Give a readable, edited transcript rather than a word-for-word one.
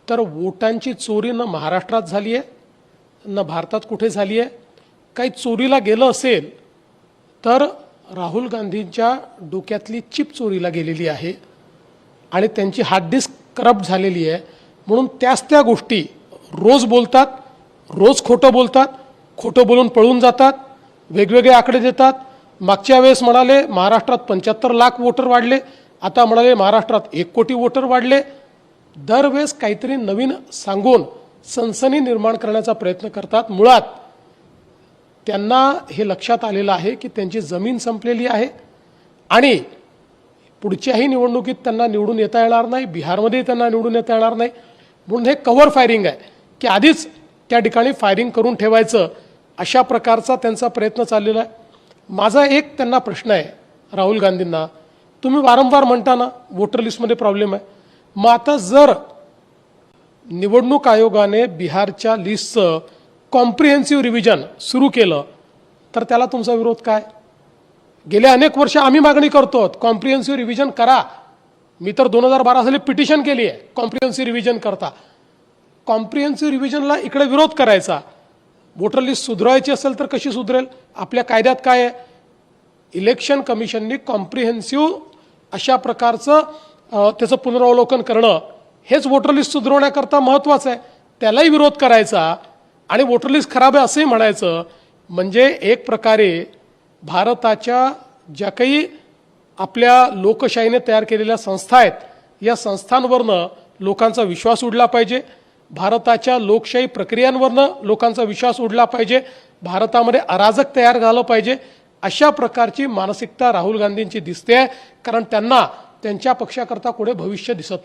तर वोटांची चोरी न महाराष्ट्रात झाली आहे न भारतात कुठे झाली आहे. काही चोरीला गेलं असेल तर राहुल गांधींच्या डोक्यातली चिप चोरीला गेलेली आहे आणि त्यांची हार्ड डिस्क करप्ट झालेली आहे. म्हणून त्या गोष्टी रोज बोलतात, रोज खोटं बोलतात, खोटं बोलून पळून जातात, वेगवेगळे आकडे देतात. मागच्या वेळेस म्हणाले महाराष्ट्रात 75 लाख वोटर वाढले, आता म्हणाले महाराष्ट्रात 1 कोटी वोटर वाढले. दरवेळेस काहीतरी नवीन सांगून सनसनी निर्माण करण्याचा प्रयत्न करतात. मुळात त्यांना हे लक्षात आलेलं आहे की त्यांची जमीन संपलेली आहे आणि पुढच्याही निवडणुकीत त्यांना निवडून येता येणार नाही, बिहारमध्ये त्यांना निवडून येता येणार नाही. म्हणून हे कव्हर फायरिंग आहे की आधीच त्या ठिकाणी फायरिंग करून ठेवायचं, अशा प्रकारचा त्यांचा प्रयत्न चाललेला आहे. माझा एक त्यांना प्रश्न आहे राहुल गांधींना, तुम्ही वारंवार म्हणता ना वोटर लिस्टमध्ये प्रॉब्लेम आहे, मग आता जर निवडणूक आयोगाने बिहारच्या लिस्टचं कॉम्प्रिहेन्सिव्ह रिव्हिजन सुरू केलं तर त्याला तुमचा विरोध काय? गेले अनेक वर्ष आम्ही मागणी करतो कॉम्प्रिहेन्सिव्ह रिव्हिजन करा. मी तर 2012 साली पिटिशन केली आहे कॉम्प्रिहेन्सिव्ह रिव्हिजन करता. कॉम्प्रिहेन्सिव्ह रिव्हिजनला इकडे विरोध करायचा. वोटर लिस्ट सुधारायची असेल तर कशी सुधरेल? आपल्या कायद्यात काय आहे? इलेक्शन कमिशननी कॉम्प्रिहेन्सिव्ह अशा प्रकारचं त्याचं पुनरावलोकन करणं हेच वोटर लिस्ट सुधारवण्याकरता महत्त्वाचं आहे. त्यालाही विरोध करायचा आणि वोटर लिस्ट खराब आहे असंही म्हणायचं. म्हणजे एक प्रकारे भारताच्या ज्या काही आपल्या लोकशाहीने तयार केलेल्या संस्था आहेत, या संस्थांवरनं लोकांचा विश्वास उडला पाहिजे, भारताच्या लोकशाही प्रक्रियांवरनं लोकांचा विश्वास उडला पाहिजे, भारतामध्ये अराजक तयार झालं पाहिजे, अशा प्रकारची मानसिकता राहुल गांधींची दिसते आहे. कारण त्यांना त्यांच्या पक्षाकरता पुढे भविष्य दिसत नाही.